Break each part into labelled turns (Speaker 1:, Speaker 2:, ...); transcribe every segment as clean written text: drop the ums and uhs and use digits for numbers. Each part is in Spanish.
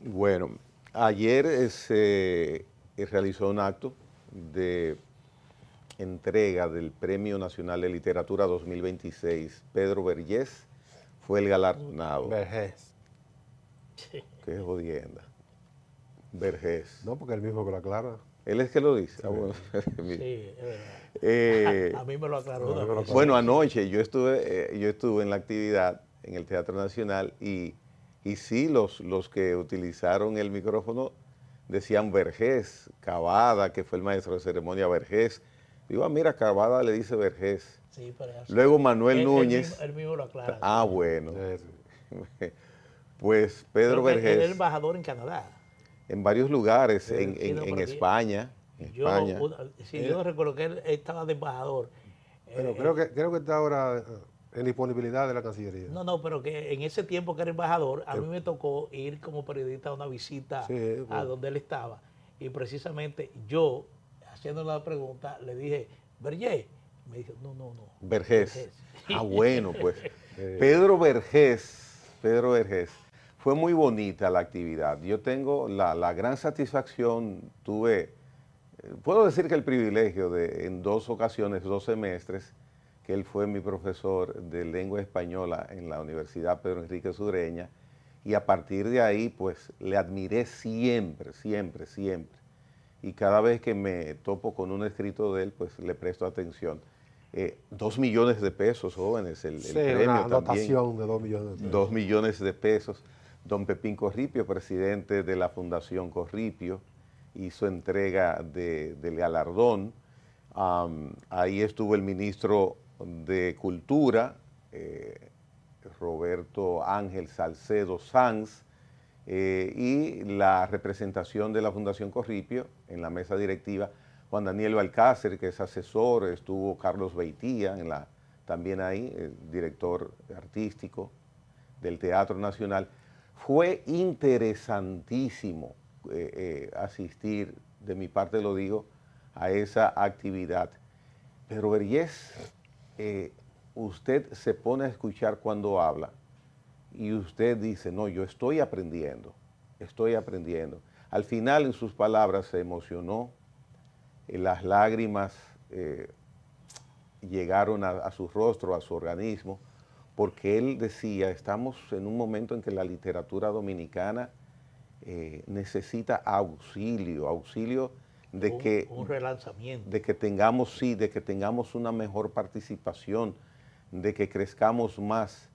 Speaker 1: Bueno, ayer se realizó un acto de entrega del Premio Nacional de Literatura 2026. Pedro Vergés fue el galardonado.
Speaker 2: Vergés.
Speaker 1: Qué jodienda. Vergés.
Speaker 2: No, porque él mismo que lo aclara.
Speaker 1: Él es que lo dice.
Speaker 2: Sí,
Speaker 1: Bueno,
Speaker 3: Sí,
Speaker 1: mira.
Speaker 3: es verdad.
Speaker 1: Eh,
Speaker 3: A mí me lo aclaró
Speaker 2: a mí
Speaker 3: una
Speaker 2: me lo
Speaker 3: vez.
Speaker 2: aclaró.
Speaker 1: bueno,
Speaker 3: Sí, sí.
Speaker 1: anoche yo estuve en la actividad en el Teatro Nacional y sí, los que utilizaron el micrófono decían Vergés, Cavada, que fue el maestro de ceremonia Vergés. Digo, mira, Cavada le dice Vergés.
Speaker 3: Sí, pero es así.
Speaker 1: Luego Manuel Núñez.
Speaker 3: Él mismo lo aclara.
Speaker 1: Ah,
Speaker 3: Sí.
Speaker 1: bueno.
Speaker 2: Sí.
Speaker 1: Pues Pedro
Speaker 3: Creo que él es
Speaker 1: Vergés,
Speaker 3: embajador en Canadá.
Speaker 1: en varios lugares, en,
Speaker 3: Sí,
Speaker 1: en-
Speaker 3: no,
Speaker 1: en
Speaker 3: pero que
Speaker 1: España,
Speaker 3: sí, yo recuerdo que él estaba de embajador.
Speaker 2: Pero
Speaker 3: Eh,
Speaker 2: creo que está ahora en disponibilidad de la Cancillería.
Speaker 3: no, pero que en ese tiempo que era embajador, a
Speaker 2: Que-
Speaker 3: mí me tocó ir como periodista a una visita
Speaker 2: sí,
Speaker 3: a
Speaker 2: bueno.
Speaker 3: donde él estaba. Y precisamente yo, haciendo la pregunta, le dije, Berger. Me dijo, no,
Speaker 1: Vergés.
Speaker 3: Vergés.
Speaker 1: Ah, bueno, pues
Speaker 2: Eh,
Speaker 1: Pedro Vergés, fue muy bonita la actividad. Yo tengo la gran satisfacción, puedo decir que el privilegio de en 2 ocasiones, 2 semestres, que él fue mi profesor de lengua española en la Universidad Pedro Enrique Sureña, y a partir de ahí, pues le admiré siempre, siempre, siempre. Y cada vez que me topo con un escrito de él, pues le presto atención. 2 millones de pesos, jóvenes, el
Speaker 2: sí,
Speaker 1: premio
Speaker 2: una
Speaker 1: también.
Speaker 2: dotación de 2 millones de
Speaker 1: dos
Speaker 2: pesos.
Speaker 1: millones de pesos. Don Pepín Corripio, presidente de la Fundación Corripio, hizo entrega del galardón. Ahí estuvo el ministro de Cultura, eh, Roberto Ángel Salcedo Sanz, y la representación de la Fundación Corripio en la mesa directiva, Juan Daniel Balcácer, que es asesor, estuvo Carlos Beitía también ahí, director artístico del Teatro Nacional. Fue interesantísimo asistir, de mi parte lo digo, a esa actividad. Pero Vergés, usted se pone a escuchar cuando habla y usted dice, no, yo estoy aprendiendo, estoy aprendiendo. Al final en sus palabras se emocionó, las lágrimas llegaron a su rostro, a su organismo, porque él decía, estamos en un momento en que la literatura dominicana necesita auxilio de que,
Speaker 3: Un relanzamiento.
Speaker 1: de que tengamos, sí, de que tengamos una mejor participación, de que crezcamos más.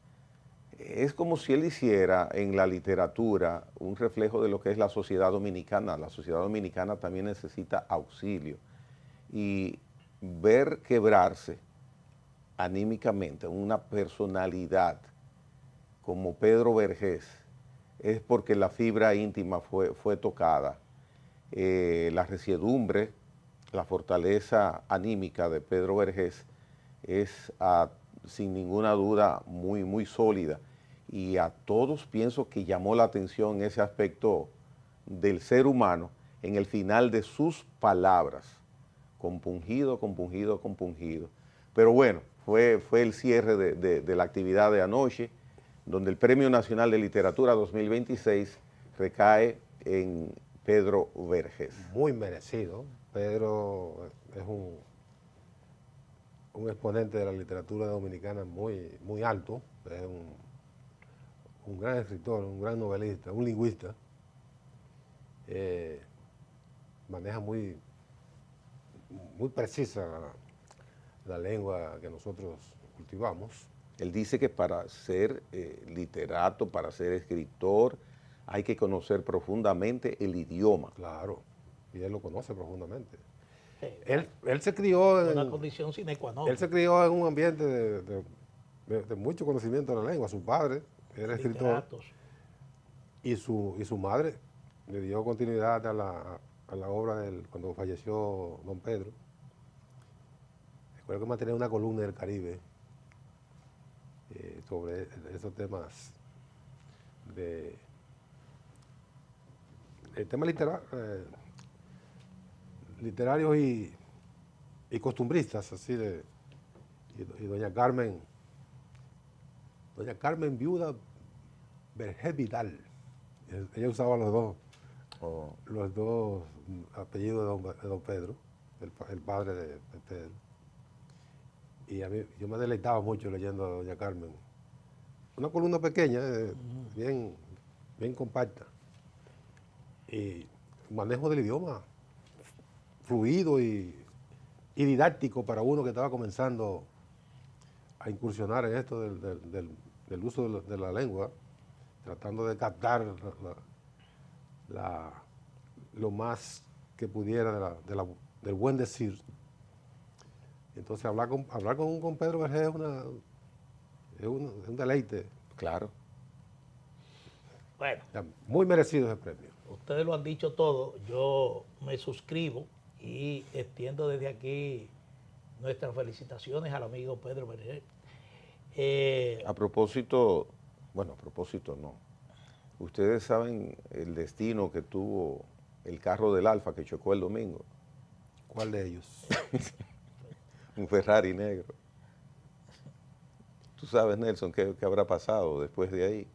Speaker 1: Es como si él hiciera en la literatura un reflejo de lo que es la sociedad dominicana. La sociedad dominicana también necesita auxilio. Y ver quebrarse anímicamente una personalidad como Pedro Vergés es porque la fibra íntima fue tocada. La resiedumbre, la fortaleza anímica de Pedro Vergés es sin ninguna duda muy, muy sólida, y a todos pienso que llamó la atención ese aspecto del ser humano en el final de sus palabras, compungido, compungido, compungido. Pero bueno, fue el cierre de la actividad de anoche, donde el Premio Nacional de Literatura 2026 recae en Pedro Vergés.
Speaker 2: Muy merecido. Pedro es un exponente de la literatura dominicana muy, muy alto. Es un gran escritor, un gran novelista, un lingüista. Maneja muy precisa la lengua que nosotros cultivamos.
Speaker 1: Él dice que para ser literato, para ser escritor, hay que conocer profundamente el idioma.
Speaker 2: Claro, y él lo conoce profundamente.
Speaker 3: Bueno,
Speaker 2: Él se crió
Speaker 3: una condición sine qua non.
Speaker 2: él se crió en un ambiente de mucho conocimiento de la lengua. Su padre era escritor
Speaker 3: Literatos.
Speaker 2: y su madre le dio continuidad a la obra de él cuando falleció don Pedro. Recuerdo que mantenía una columna del Caribe sobre esos temas de temas literarios y costumbristas, así y doña Carmen Viuda Vergés Vidal, Ella usaba
Speaker 1: Oh,
Speaker 2: los dos apellidos de don Pedro, el padre de Pedro. Y a mí, yo me deleitaba mucho leyendo a doña Carmen. Una columna pequeña, bien, bien compacta. Y manejo del idioma fluido y didáctico para uno que estaba comenzando a incursionar en esto del uso de la lengua, tratando de captar lo más que pudiera del buen decir. Entonces hablar con Pedro Vergés es un deleite.
Speaker 1: claro.
Speaker 3: Bueno,
Speaker 2: Ya, muy merecido ese premio.
Speaker 3: ustedes lo han dicho todo, yo me suscribo y extiendo desde aquí nuestras felicitaciones al amigo Pedro Vergés.
Speaker 1: A propósito, bueno, a propósito no. Ustedes saben el destino que tuvo el carro del Alfa que chocó el domingo.
Speaker 2: ¿Cuál de ellos?
Speaker 1: Un Ferrari negro. Tú sabes, Nelson, qué habrá pasado después de ahí.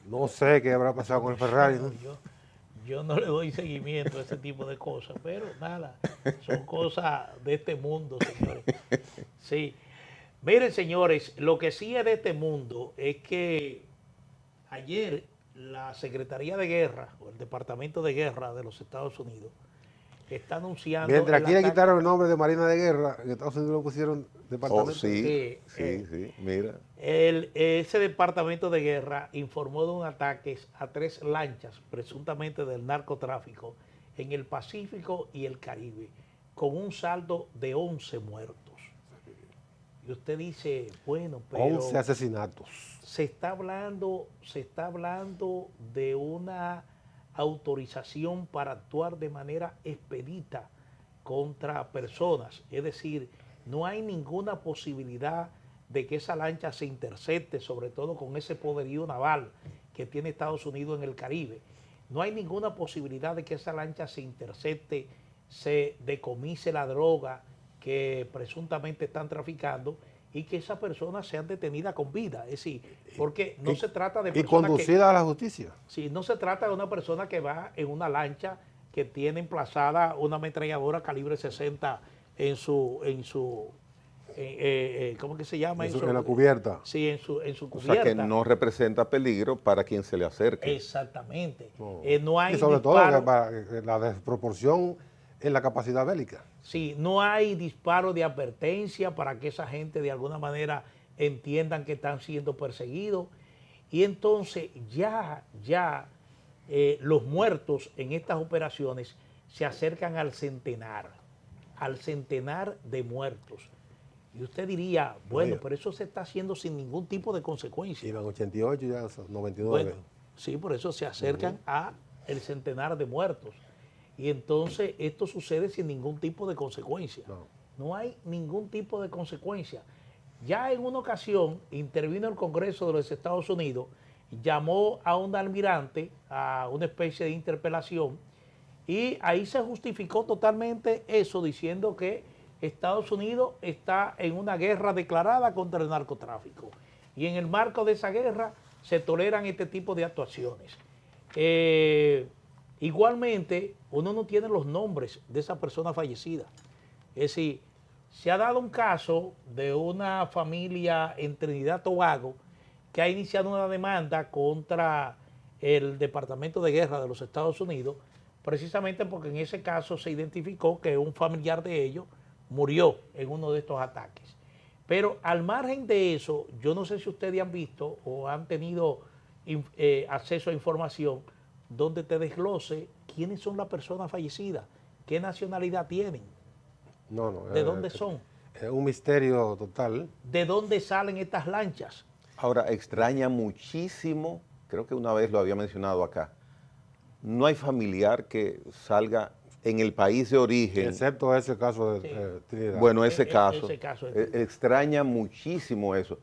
Speaker 2: No sé qué habrá pasado con el Ferrari, ¿no?
Speaker 3: Yo no le doy seguimiento a ese tipo de cosas, pero nada, son cosas de este mundo, señores. Sí. Miren, señores, lo que sí es de este mundo es que ayer la Secretaría de Guerra o el Departamento de Guerra de los Estados Unidos está anunciando...
Speaker 2: Mientras aquí le
Speaker 3: ataque.
Speaker 2: quitaron el nombre de Marina de Guerra, en Estados Unidos lo pusieron Departamento.
Speaker 1: Oh, sí,
Speaker 3: Sí,
Speaker 1: sí, mira.
Speaker 3: Ese Departamento de Guerra informó de un ataque a 3 lanchas, presuntamente del narcotráfico, en el Pacífico y el Caribe, con un saldo de 11 muertos. Y usted dice, bueno, pero
Speaker 2: 11 asesinatos.
Speaker 3: se está hablando de una autorización para actuar de manera expedita contra personas. Es decir, no hay ninguna posibilidad de que esa lancha se intercepte, sobre todo con ese poderío naval que tiene Estados Unidos en el Caribe. No hay ninguna posibilidad de que esa lancha se intercepte, se decomise la droga que presuntamente están traficando y que esas personas sean detenidas con vida. Es decir, porque no se trata de
Speaker 2: Y
Speaker 3: personas
Speaker 2: conducida a la justicia.
Speaker 3: Sí, no se trata de una persona que va en una lancha que tiene emplazada una ametralladora calibre 60 en su ¿cómo que se llama eso?
Speaker 2: En la cubierta.
Speaker 3: Sí, en su
Speaker 1: O
Speaker 3: cubierta.
Speaker 1: sea que no representa peligro para quien se le acerque.
Speaker 3: Exactamente.
Speaker 2: No.
Speaker 3: No hay
Speaker 2: Y sobre
Speaker 3: disparo,
Speaker 2: todo la desproporción en la capacidad bélica.
Speaker 3: sí, no hay disparo de advertencia para que esa gente de alguna manera entiendan que están siendo perseguidos. Y entonces ya los muertos en estas operaciones se acercan al centenar de muertos. Y usted diría, bueno,
Speaker 2: Oye.
Speaker 3: pero eso se está haciendo sin ningún tipo de consecuencia.
Speaker 2: Iban 88 y ya son 99.
Speaker 3: Bueno, sí, por eso se acercan a el centenar de muertos. Y entonces esto sucede sin ningún tipo de consecuencia. No hay ningún tipo de consecuencia. Ya en una ocasión intervino el Congreso de los Estados Unidos, llamó a un almirante a una especie de interpelación y ahí se justificó totalmente eso, diciendo que Estados Unidos está en una guerra declarada contra el narcotráfico y en el marco de esa guerra se toleran este tipo de actuaciones. Igualmente, uno no tiene los nombres de esa persona fallecida. Es decir, se ha dado un caso de una familia en Trinidad y Tobago que ha iniciado una demanda contra el Departamento de Guerra de los Estados Unidos, precisamente porque en ese caso se identificó que un familiar de ellos murió en uno de estos ataques. Pero al margen de eso, yo no sé si ustedes han visto o han tenido acceso a información donde te desglose quiénes son las personas fallecidas, qué nacionalidad tienen,
Speaker 2: No,
Speaker 3: de dónde son,
Speaker 2: es un misterio total.
Speaker 3: de dónde salen estas lanchas.
Speaker 1: Ahora, extraña muchísimo, creo que una vez lo había mencionado acá, no hay familiar que salga en el país de origen.
Speaker 2: Excepto ese caso de
Speaker 3: Sí.
Speaker 2: Trinidad.
Speaker 1: Bueno, ese caso,
Speaker 3: ese caso de Trinidad.
Speaker 1: extraña muchísimo eso.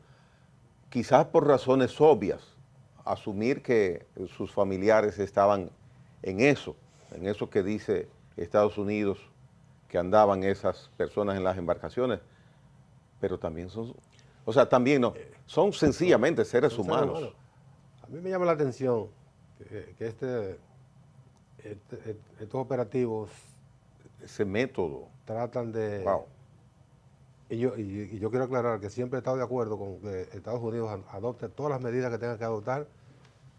Speaker 1: Quizás por razones obvias, asumir que sus familiares estaban en eso que dice Estados Unidos, que andaban esas personas en las embarcaciones, pero también son, o sea, también no, son sencillamente seres humanos.
Speaker 2: A mí me llama la atención que estos operativos
Speaker 1: Ese método.
Speaker 2: tratan de...
Speaker 1: Wow.
Speaker 2: Y yo quiero aclarar que siempre he estado de acuerdo con que Estados Unidos adopte todas las medidas que tenga que adoptar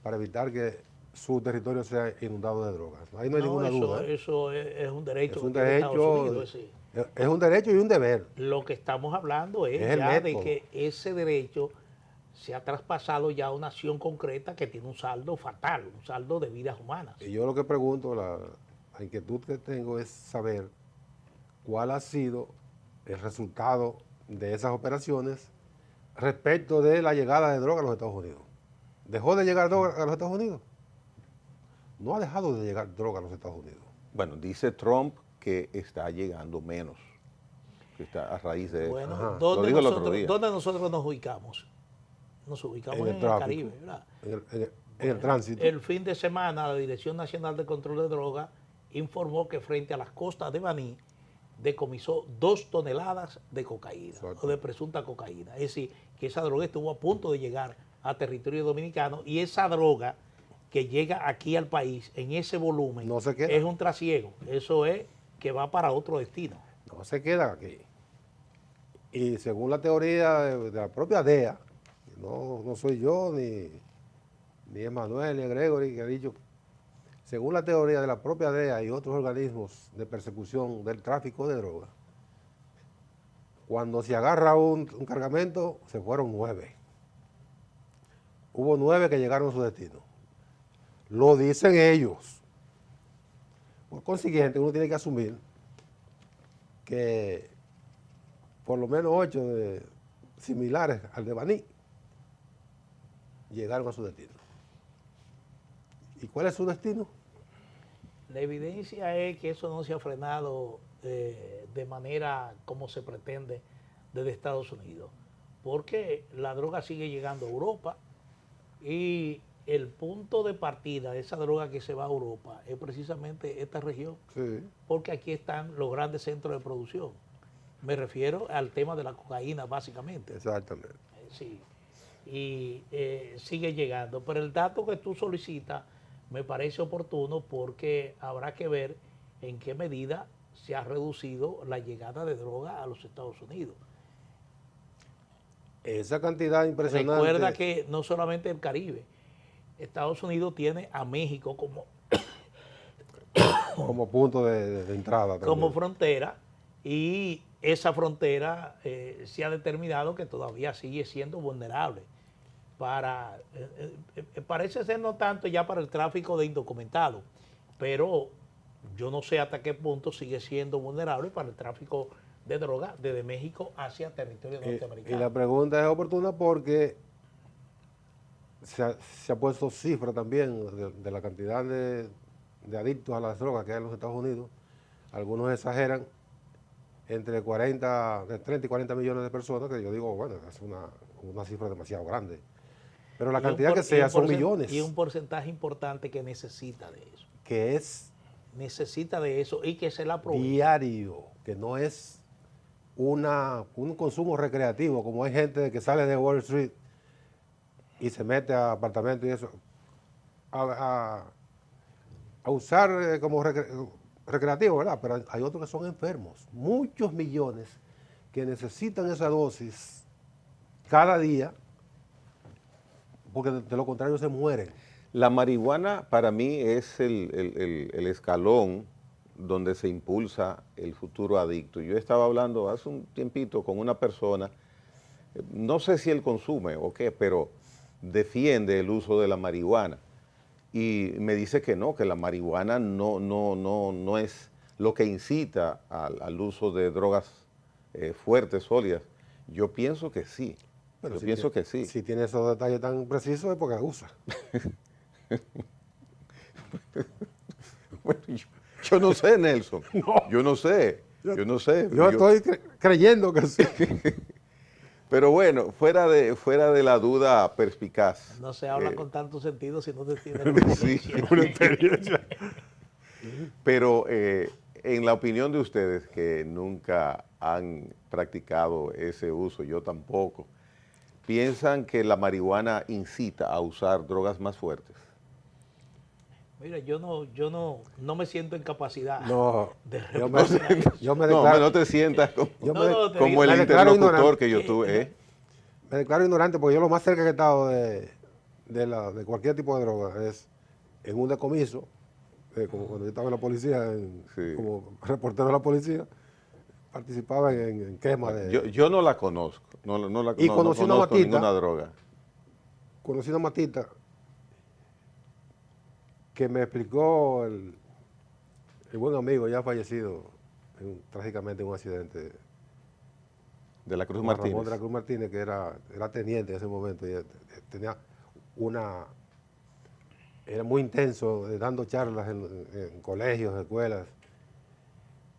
Speaker 2: para evitar que su territorio sea inundado de drogas. Ahí no hay ninguna duda.
Speaker 3: Eso es un derecho
Speaker 2: Es un
Speaker 3: de Estados
Speaker 2: derecho,
Speaker 3: Unidos. Sí.
Speaker 2: es un derecho y un deber.
Speaker 3: Lo que estamos hablando es
Speaker 2: Es el
Speaker 3: ya de
Speaker 2: método.
Speaker 3: que ese derecho se ha traspasado ya a una acción concreta que tiene un saldo fatal, un saldo de vidas humanas.
Speaker 2: Y yo lo que pregunto, la inquietud que tengo es saber cuál ha sido el resultado de esas operaciones respecto de la llegada de droga a los Estados Unidos. ¿Dejó de llegar droga a los Estados Unidos? No ha dejado de llegar droga a los Estados Unidos.
Speaker 1: Bueno, dice Trump que está llegando menos, que está a raíz de
Speaker 3: Bueno,
Speaker 1: eso. Lo
Speaker 3: ¿dónde
Speaker 1: dijo el otro día.
Speaker 3: nosotros nos ubicamos? Nos ubicamos en el
Speaker 2: tráfico,
Speaker 3: Caribe, ¿verdad?
Speaker 2: en el tránsito.
Speaker 3: El fin de semana la Dirección Nacional de Control de Drogas informó que frente a las costas de Baní decomisó 2 toneladas de cocaína.
Speaker 2: Exacto.
Speaker 3: O de presunta cocaína. Es decir, que esa droga estuvo a punto de llegar a territorio dominicano y esa droga que llega aquí al país en ese volumen
Speaker 2: No se queda.
Speaker 3: es un trasiego. Eso es que va para otro destino.
Speaker 2: No se quedan aquí. Y según la teoría de la propia DEA, no soy yo, ni Emanuel, ni Gregory, que ha dicho, según la teoría de la propia DEA y otros organismos de persecución del tráfico de drogas, cuando se agarra un cargamento, se fueron 9. Hubo 9 que llegaron a su destino. Lo dicen ellos. Por consiguiente, uno tiene que asumir que por lo menos 8 similares al de Baní llegaron a su destino. ¿Y cuál es su destino?
Speaker 3: La evidencia es que eso no se ha frenado de manera como se pretende desde Estados Unidos, porque la droga sigue llegando a Europa y el punto de partida de esa droga que se va a Europa es precisamente esta región,
Speaker 2: Sí.
Speaker 3: porque aquí están los grandes centros de producción. Me refiero al tema de la cocaína básicamente.
Speaker 2: Exactamente.
Speaker 3: Sí, y sigue llegando. Pero el dato que tú solicitas me parece oportuno porque habrá que ver en qué medida se ha reducido la llegada de droga a los Estados Unidos.
Speaker 2: Esa cantidad impresionante.
Speaker 3: Recuerda que no solamente el Caribe, Estados Unidos tiene a México
Speaker 2: como punto de entrada también.
Speaker 3: como frontera y esa frontera se ha determinado que todavía sigue siendo vulnerable para, parece ser no tanto ya para el tráfico de indocumentados, pero yo no sé hasta qué punto sigue siendo vulnerable para el tráfico de droga desde México hacia territorio
Speaker 2: Y
Speaker 3: norteamericano.
Speaker 2: la pregunta es oportuna porque se ha puesto cifra también de la cantidad de adictos a las drogas que hay en los Estados Unidos. Algunos exageran entre de 30 y 40 millones de personas, que yo digo, bueno, es una cifra demasiado grande. Pero la cantidad que sea son millones.
Speaker 3: Y un porcentaje importante que necesita de eso.
Speaker 2: Que es
Speaker 3: Necesita de eso y que se la aproveche.
Speaker 2: diario, que no es un consumo recreativo, como hay gente que sale de Wall Street y se mete a apartamentos y eso, a usar como recreativo, ¿verdad? Pero hay otros que son enfermos, muchos millones que necesitan esa dosis cada día, porque de lo contrario se mueren.
Speaker 1: La marihuana para mí es el escalón donde se impulsa el futuro adicto. Yo estaba hablando hace un tiempito con una persona, no sé si él consume o qué, pero defiende el uso de la marihuana. Y me dice que no, que la marihuana no es lo que incita al uso de drogas fuertes, sólidas. Yo pienso que sí.
Speaker 2: Pero
Speaker 1: Yo
Speaker 2: si
Speaker 1: pienso que sí.
Speaker 2: Si tiene esos detalles tan precisos es porque usa.
Speaker 1: Bueno, yo no sé, Nelson. Yo no sé. Yo no sé.
Speaker 2: Yo estoy creyendo que sí.
Speaker 1: Pero bueno, fuera de la duda perspicaz.
Speaker 3: No se habla con tanto sentido si no se tiene
Speaker 1: Sí,
Speaker 2: Una experiencia.
Speaker 1: pero en la opinión de ustedes, que nunca han practicado ese uso, yo tampoco, piensan que la marihuana incita a usar drogas más fuertes.
Speaker 3: Mira, yo no me siento en capacidad
Speaker 2: No,
Speaker 3: de
Speaker 2: yo me,
Speaker 3: responder eso.
Speaker 2: yo me
Speaker 1: No,
Speaker 2: declaro,
Speaker 1: no te sientas como,
Speaker 2: yo
Speaker 3: No,
Speaker 2: me-
Speaker 3: no, te
Speaker 1: como
Speaker 3: digo,
Speaker 1: el
Speaker 2: me declaro
Speaker 1: interlocutor
Speaker 2: ignorante.
Speaker 1: que yo tuve. ¿Eh?
Speaker 2: me declaro ignorante porque yo lo más cerca que he estado de cualquier tipo de droga es en un decomiso, como cuando yo estaba en la policía,
Speaker 1: Sí.
Speaker 2: como reportero de la policía, participaba en quema de...
Speaker 1: Yo no la conozco,
Speaker 2: Y
Speaker 1: no
Speaker 2: conocí una
Speaker 1: conozco
Speaker 2: matita.
Speaker 1: ninguna droga.
Speaker 2: Conocí una matita que me explicó el buen amigo ya fallecido trágicamente en un accidente,
Speaker 1: De la Cruz
Speaker 2: Juan Ramón
Speaker 1: Martínez.
Speaker 2: de la Cruz Martínez, que era teniente en ese momento, y tenía era muy intenso, dando charlas en colegios, escuelas,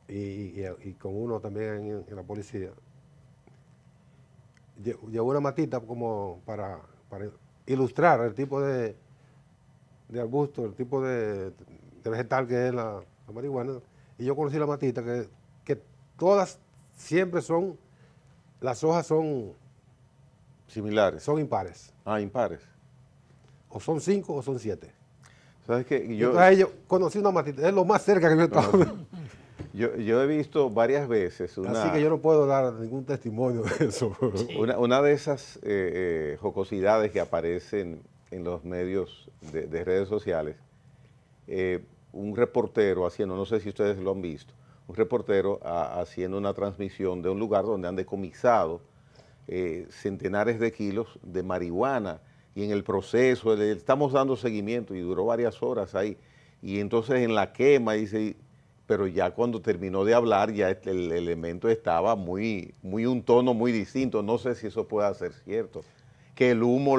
Speaker 2: y con uno también en la policía. Llevó una matita como para ilustrar el tipo de arbusto, el tipo de vegetal que es la marihuana. Y yo conocí la matita, que todas siempre las hojas
Speaker 1: Similares.
Speaker 2: son impares.
Speaker 1: Ah, impares.
Speaker 2: O son 5 o son 7.
Speaker 1: ¿Sabes qué? Yo,
Speaker 2: Entonces yo conocí una matita, es lo más cerca que yo he estado.
Speaker 1: yo he visto varias veces
Speaker 2: Así que yo no puedo dar ningún testimonio de eso.
Speaker 1: una de esas jocosidades que aparecen en los medios de redes sociales. Un reportero haciendo, no sé si ustedes lo han visto, un reportero haciendo una transmisión de un lugar donde han decomisado centenares de kilos de marihuana, y en el proceso le estamos dando seguimiento y duró varias horas ahí, y entonces en la quema dice, pero ya cuando terminó de hablar ya el elemento estaba muy un tono muy distinto. No sé si eso pueda ser cierto, que el humo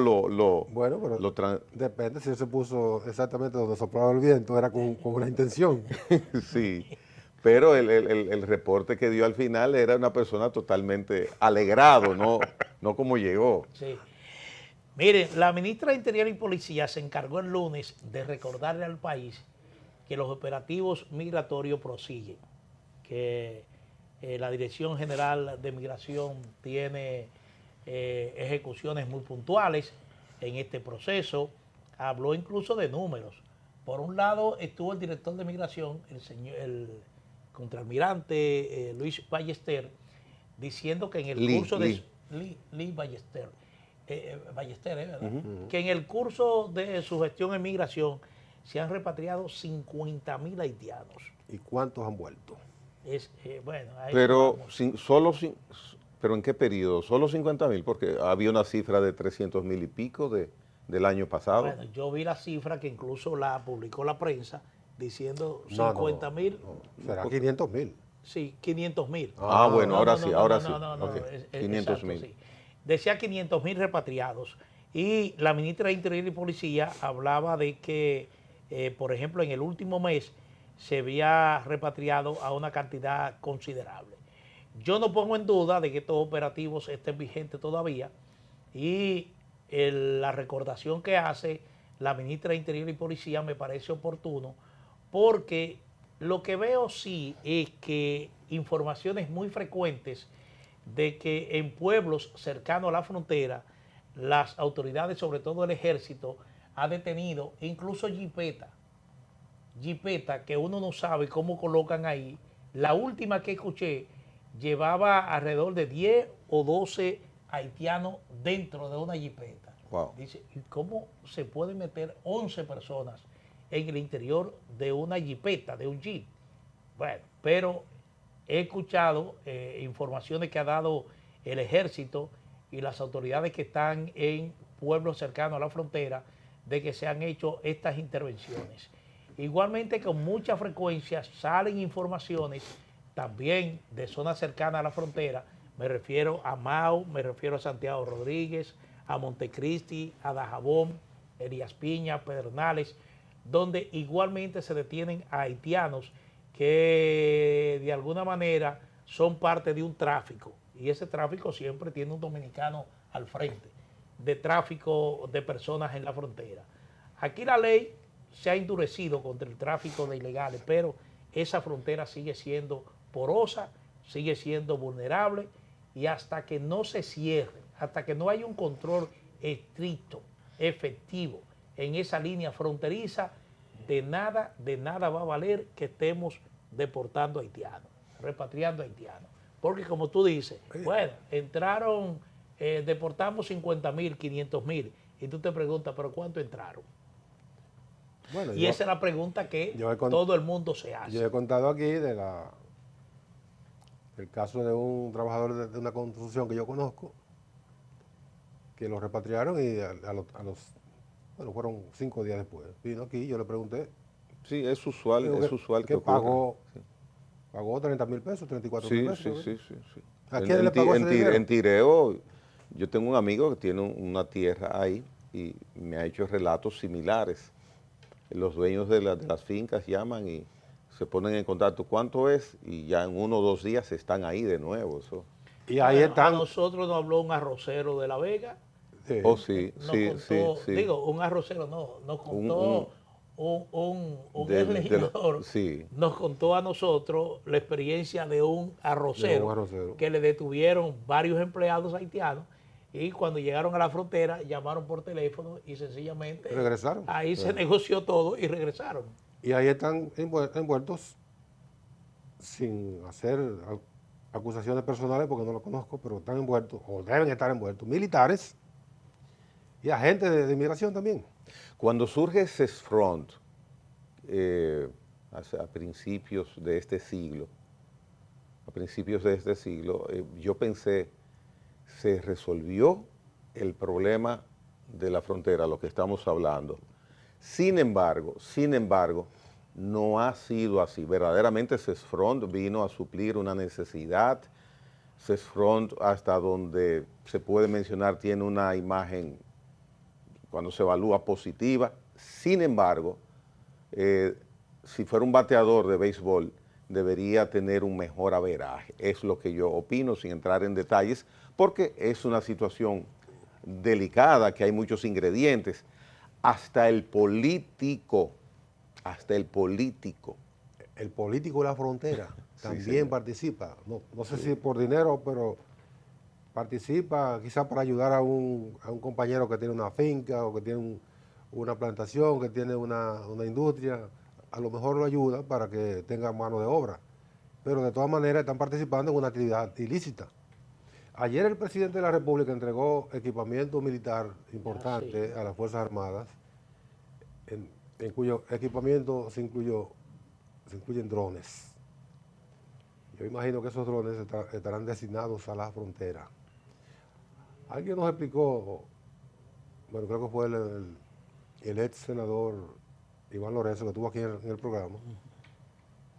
Speaker 2: Bueno, pero depende si él se puso exactamente donde soplaba el viento, era con una intención.
Speaker 1: Sí, pero el reporte que dio al final era una persona totalmente alegrado, no como llegó.
Speaker 3: Sí. Miren, la ministra de Interior y Policía se encargó el lunes de recordarle al país que los operativos migratorios prosiguen, que la Dirección General de Migración tiene ejecuciones muy puntuales en este proceso. Habló incluso de números. Por un lado estuvo el director de Migración, el contraalmirante Luis Ballester, diciendo que en el curso de... Lee Ballester. Ballester, ¿verdad? Que en el curso de su gestión en migración se han repatriado 50.000 haitianos.
Speaker 2: ¿Y cuántos han vuelto?
Speaker 3: Bueno, ahí
Speaker 1: Pero,
Speaker 3: vamos.
Speaker 1: ¿pero en qué periodo? ¿Solo 50.000? Porque había una cifra de 300.000 y pico del año pasado.
Speaker 3: Bueno, yo vi la cifra que incluso la publicó la prensa diciendo
Speaker 2: No,
Speaker 3: 50.000.
Speaker 2: no, será 500.000.
Speaker 3: Sí, 500.000.
Speaker 1: Bueno, ahora sí.
Speaker 3: No,
Speaker 1: Okay.
Speaker 3: es
Speaker 1: 500.000.
Speaker 3: exacto, sí. Decía 500.000 repatriados. Y la ministra de Interior y Policía hablaba de que, por ejemplo, en el último mes se había repatriado a una cantidad considerable. Yo no pongo en duda de que estos operativos estén vigentes todavía, y la recordación que hace la ministra de Interior y Policía me parece oportuno, porque lo que veo sí es que informaciones muy frecuentes de que en pueblos cercanos a la frontera las autoridades, sobre todo el ejército, ha detenido incluso jipetas que uno no sabe cómo colocan ahí. La última que escuché llevaba alrededor de 10 o 12 haitianos dentro de una jipeta.
Speaker 1: Wow.
Speaker 3: Dice, ¿y cómo se pueden meter 11 personas en el interior de una jipeta, de un jeep? Bueno, pero he escuchado informaciones que ha dado el ejército y las autoridades que están en pueblos cercanos a la frontera de que se han hecho estas intervenciones. Igualmente, con mucha frecuencia salen informaciones también de zonas cercanas a la frontera. Me refiero a Mau, me refiero a Santiago Rodríguez, a Montecristi, a Dajabón, Elías Piña, Pedernales, donde igualmente se detienen a haitianos que de alguna manera son parte de un tráfico, y ese tráfico siempre tiene un dominicano al frente, de tráfico de personas en la frontera. Aquí la ley se ha endurecido contra el tráfico de ilegales, pero esa frontera sigue siendo porosa, sigue siendo vulnerable, y hasta que no se cierre, hasta que no haya un control estricto, efectivo en esa línea fronteriza, de nada va a valer que estemos deportando haitianos, repatriando haitianos. Porque como tú dices, bueno, entraron, deportamos 50,000, 500,000, y tú te preguntas, ¿pero cuánto entraron?
Speaker 2: Bueno,
Speaker 3: Y esa es la pregunta que
Speaker 2: yo
Speaker 3: todo el mundo se hace.
Speaker 2: he contado aquí del caso de un trabajador de una construcción que yo conozco, que lo repatriaron y bueno, fueron 5 días después. Vino aquí, yo le pregunté.
Speaker 1: Sí, es usual que ocurra.
Speaker 2: Pagó 30,000 pesos, 34,000 pesos.
Speaker 1: Sí.
Speaker 2: ¿A quién le pagó ese dinero?
Speaker 1: En Tireo, yo tengo un amigo que tiene una tierra ahí y me ha hecho relatos similares. Los dueños de las fincas llaman y se ponen en contacto. ¿Cuánto es? Y ya en 1 o 2 días están ahí de nuevo. Eso.
Speaker 2: Y ahí
Speaker 3: Bueno,
Speaker 2: están.
Speaker 3: a nosotros nos habló un arrocero de La Vega.
Speaker 2: Sí.
Speaker 1: Oh, sí,
Speaker 3: Nos contó,
Speaker 1: sí.
Speaker 3: digo, un arrocero no, nos contó un legislador,
Speaker 1: sí.
Speaker 3: nos contó a nosotros la experiencia de un arrocero, que le detuvieron varios empleados haitianos y cuando llegaron a la frontera llamaron por teléfono y sencillamente
Speaker 2: regresaron.
Speaker 3: Ahí se negoció todo y regresaron.
Speaker 2: Y ahí están envueltos sin hacer acusaciones personales porque no lo conozco, pero están envueltos o deben estar envueltos militares y agentes de inmigración también.
Speaker 1: Cuando surge CESFRONT, a principios de este siglo, yo pensé, se resolvió el problema de la frontera, lo que estamos hablando. Sin embargo, no ha sido así. Verdaderamente CESFRONT vino a suplir una necesidad. CESFRONT, hasta donde se puede mencionar, tiene una imagen, cuando se evalúa, positiva. Sin embargo, si fuera un bateador de béisbol, debería tener un mejor averaje. Es lo que yo opino, sin entrar en detalles, porque es una situación delicada, que hay muchos ingredientes. Hasta el político
Speaker 2: de la frontera también participa. No sé si por dinero, pero participa quizás para ayudar a un compañero que tiene una finca o que tiene una plantación, que tiene una industria. A lo mejor lo ayuda para que tenga mano de obra. Pero de todas maneras están participando en una actividad ilícita. Ayer el presidente de la República entregó equipamiento militar importante a las Fuerzas Armadas, en cuyo equipamiento se incluyen drones. Yo imagino que esos drones estarán destinados a la frontera. Alguien nos explicó, bueno, creo que fue el ex senador Iván Lorenzo, que estuvo aquí en el programa,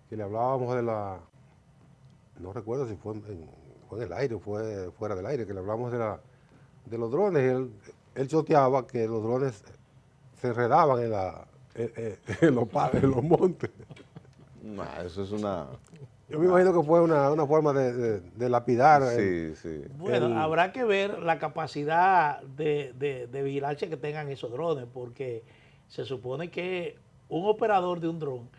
Speaker 2: que le hablábamos de no recuerdo si fue en el aire o fue fuera del aire, que le hablábamos de los drones. Él choteaba que los drones se enredaban en los montes.
Speaker 1: No, eso es una...
Speaker 2: Yo me imagino que fue una forma de lapidar.
Speaker 1: Sí.
Speaker 3: Bueno, habrá que ver la capacidad de vigilancia que tengan esos drones, porque se supone que un operador de un dron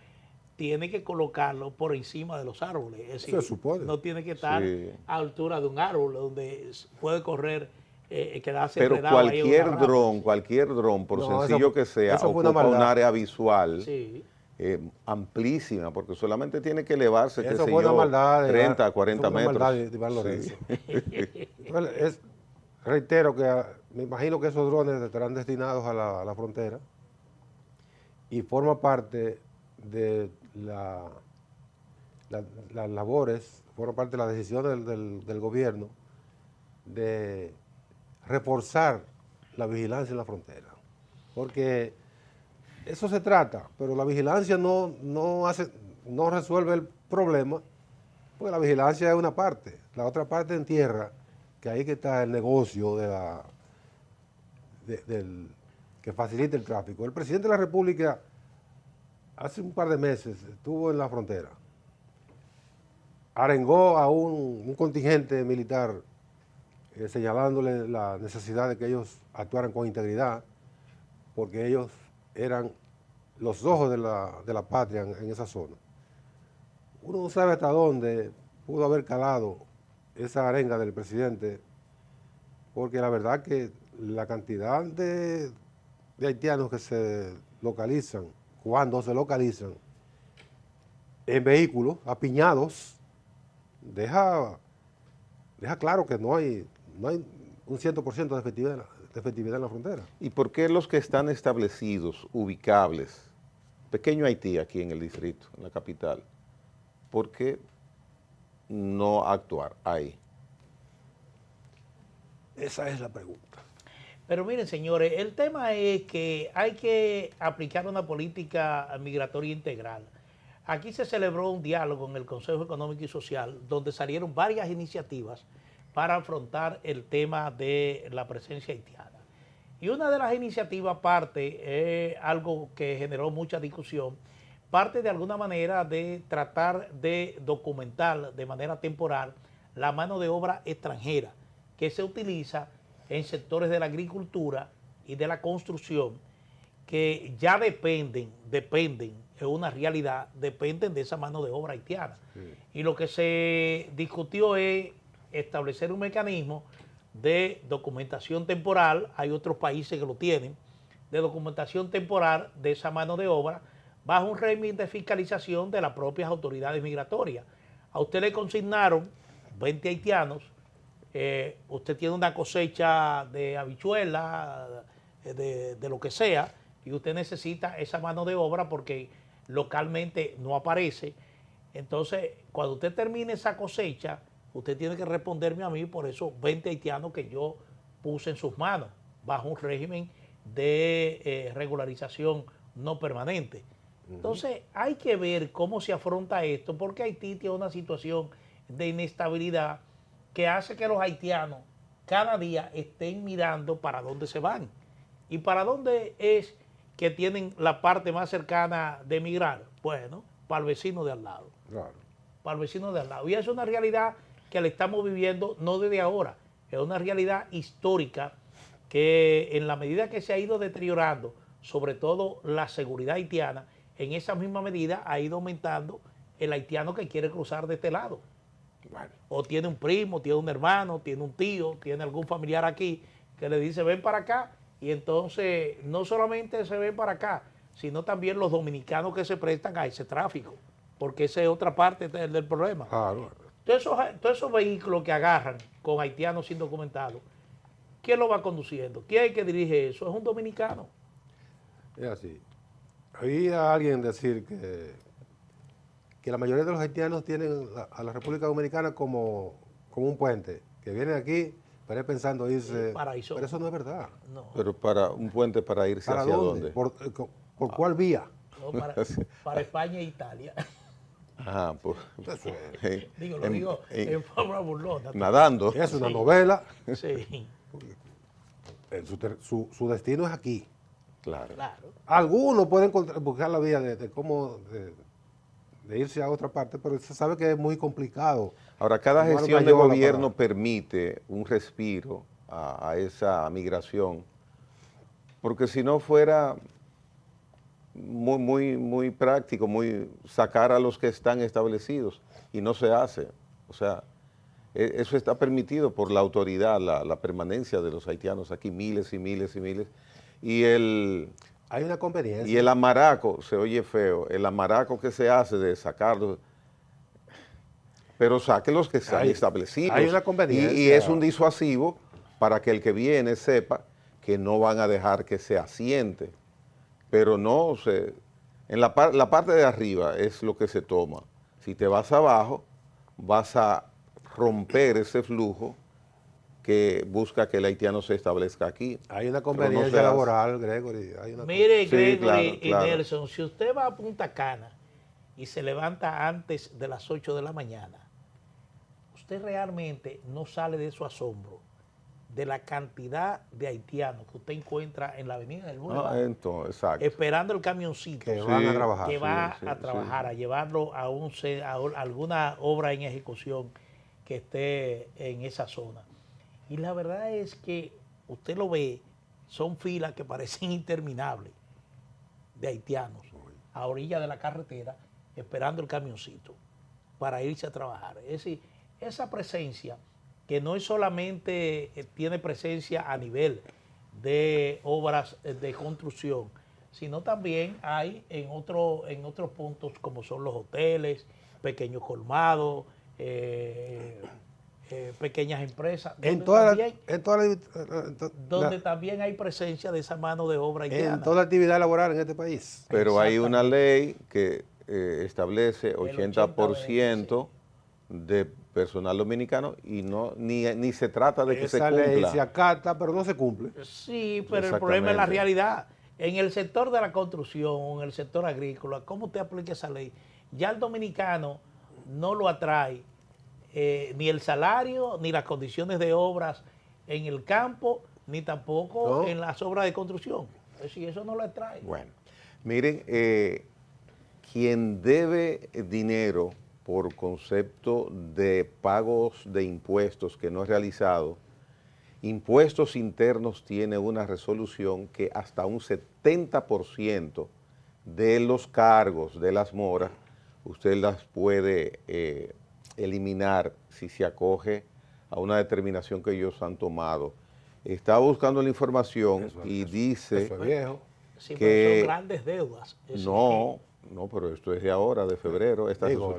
Speaker 3: tiene que colocarlo por encima de los árboles. Es decir,
Speaker 2: se supone.
Speaker 3: No tiene que estar a altura de un árbol donde puede correr, quedarse
Speaker 1: Pero
Speaker 3: enredado ahí en una rama.
Speaker 1: cualquier dron, por sencillo que sea, ocupa un área visual amplísima, porque solamente tiene que elevarse,
Speaker 2: eso fue una maldad
Speaker 1: 30, 40 metros.
Speaker 2: Maldad de Iván Lorenzo. Bueno, reitero que me imagino que esos drones estarán destinados a la frontera y forma parte de las labores, forma parte de la decisión del gobierno de reforzar la vigilancia en la frontera. Porque eso se trata, pero la vigilancia no resuelve el problema, porque la vigilancia es una parte. La otra parte en tierra, que ahí que está el negocio que facilita el tráfico. El presidente de la República hace un par de meses estuvo en la frontera, arengó a un contingente militar señalándole la necesidad de que ellos actuaran con integridad, porque ellos eran los ojos de la patria en esa zona. Uno no sabe hasta dónde pudo haber calado esa arenga del presidente porque la verdad que la cantidad de haitianos que se localizan, cuando se localizan, en vehículos apiñados, deja claro que no hay un 100% de efectividad en la frontera.
Speaker 1: ¿Y por qué los que están establecidos, ubicables, pequeño Haití aquí en el distrito, en la capital, por qué no actuar ahí?
Speaker 2: Esa es la pregunta.
Speaker 3: Pero miren, señores, el tema es que hay que aplicar una política migratoria integral. Aquí se celebró un diálogo en el Consejo Económico y Social donde salieron varias iniciativas para afrontar el tema de la presencia haitiana. Y una de las iniciativas parte, algo que generó mucha discusión, parte de alguna manera de tratar de documentar de manera temporal la mano de obra extranjera que se utiliza en sectores de la agricultura y de la construcción que ya dependen, es una realidad, dependen de esa mano de obra haitiana. Sí. Y lo que se discutió es establecer un mecanismo de documentación temporal, hay otros países que lo tienen, de documentación temporal de esa mano de obra bajo un régimen de fiscalización de las propias autoridades migratorias. A usted le consignaron 20 haitianos, usted tiene una cosecha de habichuela, de lo que sea, y usted necesita esa mano de obra porque localmente no aparece. Entonces, cuando usted termine esa cosecha, usted tiene que responderme a mí por esos 20 haitianos que yo puse en sus manos, bajo un régimen de regularización no permanente. Entonces, hay que ver cómo se afronta esto, porque Haití tiene una situación de inestabilidad que hace que los haitianos cada día estén mirando para dónde se van. ¿Y para dónde es que tienen la parte más cercana de emigrar? Bueno, para el vecino de al lado. Claro. Para el vecino de al lado. Y es una realidad que la estamos viviendo no desde ahora, es una realidad histórica que en la medida que se ha ido deteriorando, sobre todo la seguridad haitiana, en esa misma medida ha ido aumentando el haitiano que quiere cruzar de este lado. Bueno. O tiene un primo, tiene un hermano, tiene un tío, tiene algún familiar aquí que le dice ven para acá, y entonces no solamente se ven para acá, sino también los dominicanos que se prestan a ese tráfico, porque esa es otra parte del problema. Claro. Todos esos vehículos que agarran con haitianos indocumentados, ¿quién lo va conduciendo? ¿Quién es el que dirige eso? Es un dominicano.
Speaker 2: Es así. Oí a alguien decir que la mayoría de los haitianos tienen a la República Dominicana como un puente, que vienen aquí para ir pensando irse.
Speaker 3: Paraíso.
Speaker 2: Pero eso no es verdad.
Speaker 1: No. Pero para un puente para irse
Speaker 2: ¿para
Speaker 1: hacia
Speaker 2: dónde? ¿Por cuál vía?
Speaker 3: No, para España e Italia.
Speaker 1: Ajá, pues.
Speaker 3: Digo en forma burlona.
Speaker 1: Nadando.
Speaker 2: Es una novela.
Speaker 3: Sí.
Speaker 2: Su destino es aquí.
Speaker 1: Claro.
Speaker 2: Algunos pueden buscar la vía de cómo de irse a otra parte, pero se sabe que es muy complicado.
Speaker 1: Ahora, cada gestión de gobierno permite un respiro a esa migración, porque si no fuera muy práctico, sacar a los que están establecidos, y no se hace. O sea, eso está permitido por la autoridad, la permanencia de los haitianos aquí, miles y miles y miles.
Speaker 2: Hay una conveniencia.
Speaker 1: Y el amaraco, se oye feo, el amaraco que se hace de sacarlos, pero saque los que están establecidos.
Speaker 2: Hay una conveniencia.
Speaker 1: Y es un disuasivo para que el que viene sepa que no van a dejar que se asiente. Pero no, en la parte de arriba es lo que se toma. Si te vas abajo, vas a romper ese flujo que busca que el haitiano se establezca aquí.
Speaker 2: Hay una conveniencia laboral, Gregory.
Speaker 3: Mire, Gregory y Nelson, si usted va a Punta Cana y se levanta antes de las 8 de la mañana, usted realmente no sale de su asombro de la cantidad de haitianos que usted encuentra en la avenida del Boulevard,
Speaker 1: exacto,
Speaker 3: esperando el camioncito
Speaker 2: que van a trabajar,
Speaker 3: que va a trabajar, a llevarlo a alguna obra en ejecución que esté en esa zona. Y la verdad es que usted lo ve, son filas que parecen interminables de haitianos a orilla de la carretera esperando el camioncito para irse a trabajar. Es decir, esa presencia que no es solamente tiene presencia a nivel de obras de construcción, sino también hay en otros puntos como son los hoteles, pequeños colmados, pequeñas empresas, donde también hay presencia de esa mano de obra haitiana.
Speaker 2: En toda actividad laboral en este país.
Speaker 1: Pero hay una ley que establece 80% de personal dominicano y ni se trata de que se cumpla.
Speaker 2: Esa ley se acata, pero no se cumple.
Speaker 3: Sí, pero el problema es la realidad. En el sector de la construcción, en el sector agrícola, ¿cómo usted aplica esa ley? Ya el dominicano no lo atrae ni el salario, ni las condiciones de obras en el campo, ni tampoco en las obras de construcción. Es decir, eso no lo atrae.
Speaker 1: Bueno, miren, quien debe dinero por concepto de pagos de impuestos que no es realizado, Impuestos Internos tiene una resolución que hasta un 70% de los cargos de las moras, usted las puede eliminar si se acoge a una determinación que ellos han tomado. Estaba buscando la información y dice
Speaker 3: sí, pero son grandes deudas.
Speaker 1: No, pero esto es de ahora, de febrero.
Speaker 2: Digo,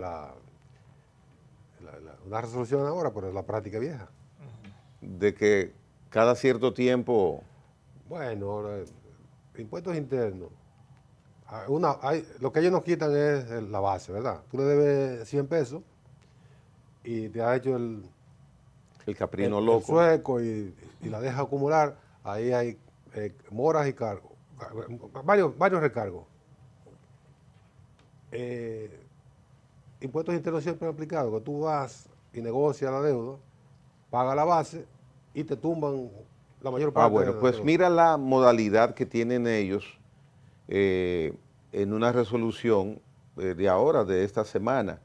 Speaker 2: una resolución ahora, pero es la práctica vieja.
Speaker 1: De que cada cierto tiempo...
Speaker 2: Bueno, impuestos internos. Lo que ellos nos quitan es la base, ¿verdad? Tú le debes 100 pesos y te ha hecho el
Speaker 1: caprino loco.
Speaker 2: El sueco y la deja acumular. Ahí hay moras y cargos. Varios recargos. Impuestos internos siempre han aplicado, que tú vas y negocias la deuda, pagas la base y te tumban la mayor parte.
Speaker 1: Bueno, pues mira la modalidad que tienen ellos en una resolución de ahora, de esta semana.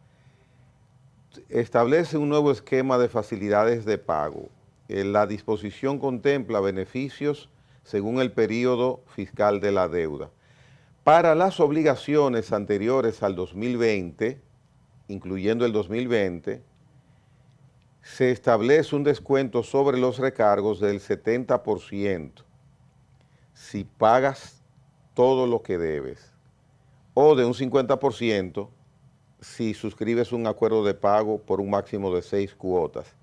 Speaker 1: Establece un nuevo esquema de facilidades de pago. La disposición contempla beneficios según el periodo fiscal de la deuda. Para las obligaciones anteriores al 2020, incluyendo el 2020, se establece un descuento sobre los recargos del 70% si pagas todo lo que debes, o de un 50% si suscribes un acuerdo de pago por un máximo de 6 cuotas.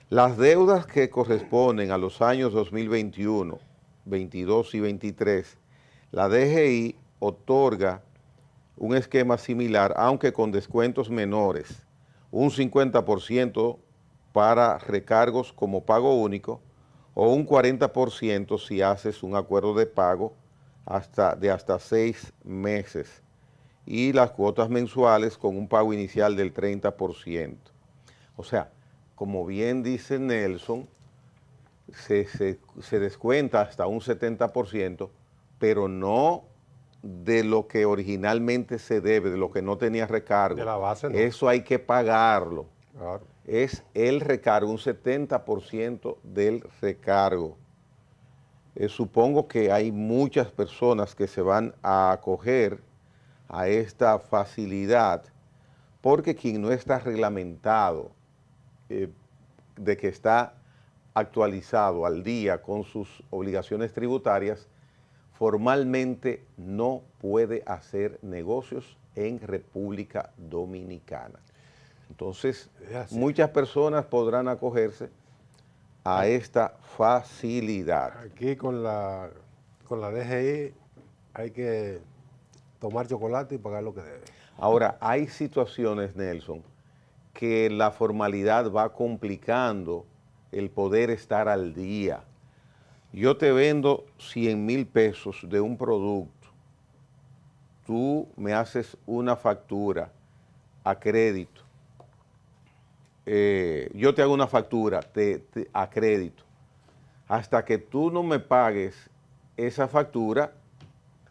Speaker 1: Las deudas que corresponden a los años 2021, 22 y 23, la DGI otorga un esquema similar, aunque con descuentos menores, un 50% para recargos como pago único o un 40% si haces un acuerdo de pago de hasta 6 meses y las cuotas mensuales con un pago inicial del 30%. O sea, como bien dice Nelson, se descuenta hasta un 70%, pero no de lo que originalmente se debe, de lo que no tenía recargo.
Speaker 2: De la base, no.
Speaker 1: Eso hay que pagarlo.
Speaker 2: Claro.
Speaker 1: Es el recargo, un 70% del recargo. Supongo que hay muchas personas que se van a acoger a esta facilidad porque quien no está reglamentado de que está actualizado al día con sus obligaciones tributarias, formalmente no puede hacer negocios en República Dominicana. Entonces, muchas personas podrán acogerse a esta facilidad.
Speaker 2: Aquí con la DGI hay que tomar chocolate y pagar lo que debe.
Speaker 1: Ahora, hay situaciones, Nelson, que la formalidad va complicando el poder estar al día. Yo te vendo 100,000 pesos de un producto, tú me haces una factura a crédito, yo te hago una factura a crédito, hasta que tú no me pagues esa factura,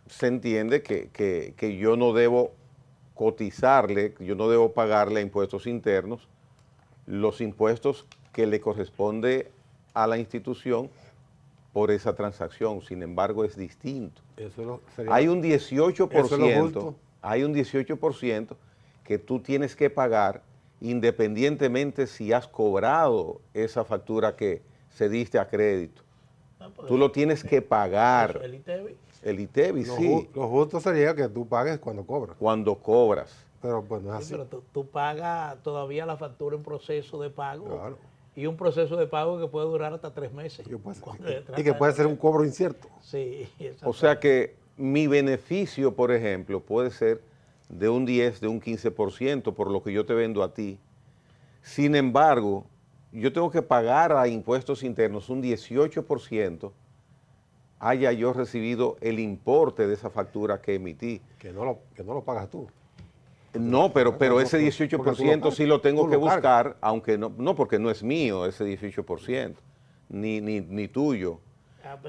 Speaker 1: se entiende que yo no debo cotizarle, yo no debo pagarle a Impuestos Internos los impuestos que le corresponde a la institución por esa transacción. Sin embargo, es distinto. Hay un 18%, hay un 18% que tú tienes que pagar independientemente si has cobrado esa factura que cediste a crédito.
Speaker 3: No, pues,
Speaker 1: Tú lo tienes que pagar.
Speaker 3: eso, el ITEVI.
Speaker 1: El ITEVI, sí,
Speaker 2: Lo justo sería que tú pagues cuando cobras.
Speaker 1: cuando cobras.
Speaker 2: Pero pues no es
Speaker 3: Sí,
Speaker 2: así.
Speaker 3: pero tú pagas todavía la factura en proceso de pago.
Speaker 2: Claro.
Speaker 3: Y un proceso de pago que puede durar hasta 3 meses.
Speaker 2: Y, pues,
Speaker 3: Cuando se trata
Speaker 2: y que puede
Speaker 3: de-
Speaker 2: ser un cobro incierto.
Speaker 3: Sí,
Speaker 1: O sea que mi beneficio, por ejemplo, puede ser de un 10, de un 15% por lo que yo te vendo a ti. Sin embargo, yo tengo que pagar a impuestos internos un 18% haya yo recibido el importe de esa factura que emití.
Speaker 2: Que no lo pagas tú.
Speaker 1: No, pero ese
Speaker 2: porque tú
Speaker 1: 18% sí lo tengo
Speaker 2: tú
Speaker 1: que
Speaker 2: lo cargas.
Speaker 1: buscar, aunque no porque no es mío ese 18%, ni tuyo.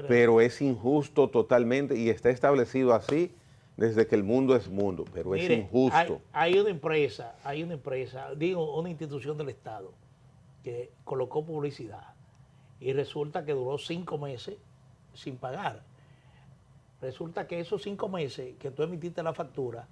Speaker 1: Pero es injusto totalmente y está establecido así desde que el mundo es mundo, pero
Speaker 3: Mire,
Speaker 1: es injusto.
Speaker 3: Hay una empresa, digo, una institución del Estado que colocó publicidad y resulta que duró 5 meses sin pagar. Resulta que esos 5 meses que tú emitiste la factura,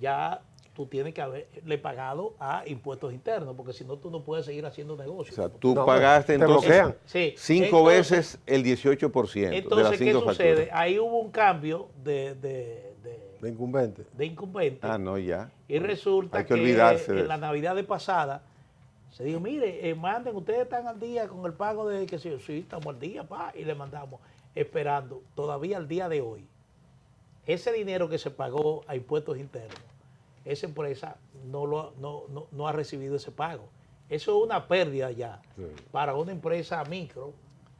Speaker 3: ya tú tienes que haberle pagado a impuestos internos, porque si no tú no puedes seguir haciendo negocio.
Speaker 1: O sea, tú
Speaker 2: No,
Speaker 1: pagaste
Speaker 2: te
Speaker 1: entonces
Speaker 2: bloquean.
Speaker 3: Sí,
Speaker 1: 5
Speaker 3: entonces-
Speaker 1: veces el 18% de
Speaker 3: Entonces,
Speaker 1: las
Speaker 3: ¿qué
Speaker 1: 5
Speaker 3: sucede?
Speaker 1: facturas.
Speaker 3: Ahí hubo un cambio
Speaker 2: De incumbente.
Speaker 3: de incumbente.
Speaker 1: Ah, no, ya.
Speaker 3: Y resulta
Speaker 1: Hay que olvidarse de
Speaker 3: en la
Speaker 1: eso.
Speaker 3: Navidad de pasada se dijo, mire, manden, ustedes están al día con el pago de que sí, estamos al día, pa, y le mandamos, esperando, todavía al día de hoy. Ese dinero que se pagó a impuestos internos, esa empresa no ha recibido ese pago. Eso es una pérdida ya
Speaker 2: Sí.
Speaker 3: para una empresa micro,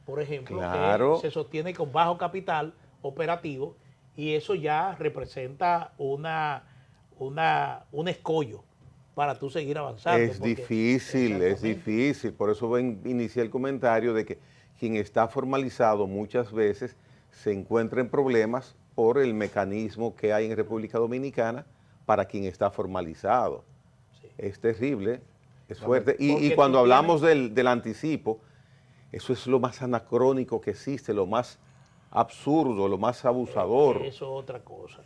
Speaker 3: por ejemplo,
Speaker 1: Claro.
Speaker 3: que se sostiene con bajo capital operativo, y eso ya representa un escollo para tú seguir avanzando.
Speaker 1: Es
Speaker 3: porque-
Speaker 1: difícil, es
Speaker 3: Exactamente.
Speaker 1: difícil. Por eso inicié el comentario de que quien está formalizado muchas veces se encuentra en problemas por el mecanismo que hay en República Dominicana para quien está formalizado.
Speaker 3: Sí.
Speaker 1: Es terrible, es fuerte. Y
Speaker 3: Porque
Speaker 1: cuando
Speaker 3: tú
Speaker 1: hablamos del anticipo, eso es lo más anacrónico que existe, lo más absurdo, lo más abusador.
Speaker 3: Eso es otra cosa.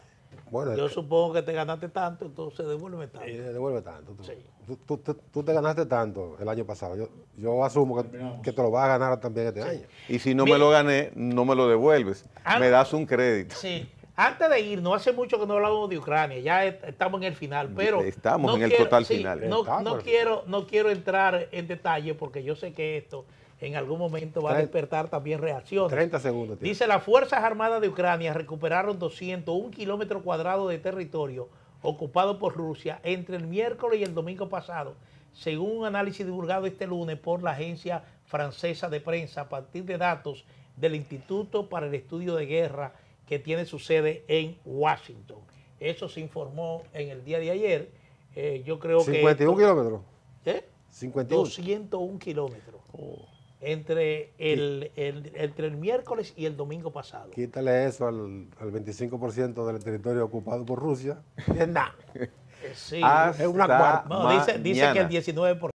Speaker 2: Bueno,
Speaker 3: Yo supongo que te ganaste tanto, entonces devuélveme tanto.
Speaker 2: devuelve tanto.
Speaker 3: Sí.
Speaker 2: Tú te ganaste tanto el año pasado. Yo asumo que te lo vas a ganar también este año.
Speaker 1: Y si no
Speaker 3: Mira.
Speaker 1: me lo gané, no me lo devuelves.
Speaker 3: Ah,
Speaker 1: Me das un crédito.
Speaker 3: Sí. Antes de ir, no hace mucho que no hablamos de Ucrania, ya estamos en el final, pero...
Speaker 1: Estamos
Speaker 3: no
Speaker 1: en el
Speaker 3: quiero-
Speaker 1: total
Speaker 3: sí,
Speaker 1: final.
Speaker 3: No quiero entrar en detalle porque yo sé que esto en algún momento va a despertar también reacciones.
Speaker 2: 30 segundos. tiene.
Speaker 3: Dice, las Fuerzas Armadas de Ucrania recuperaron 201 kilómetros cuadrados de territorio ocupado por Rusia entre el miércoles y el domingo pasado, según un análisis divulgado este lunes por la agencia francesa de prensa a partir de datos del Instituto para el Estudio de Guerra que tiene su sede en Washington. Eso se informó en el día de ayer. Yo creo
Speaker 2: 51
Speaker 3: que...
Speaker 2: kilómetros.
Speaker 3: ¿Eh?
Speaker 2: 51.
Speaker 3: 201 kilómetros. Entre el miércoles y el domingo pasado.
Speaker 2: Quítale eso al 25% del territorio ocupado por Rusia. Y es nada.
Speaker 3: Sí.
Speaker 1: Hasta
Speaker 2: Es una cuarta.
Speaker 3: No, dice que el
Speaker 1: mañana.
Speaker 3: 19%.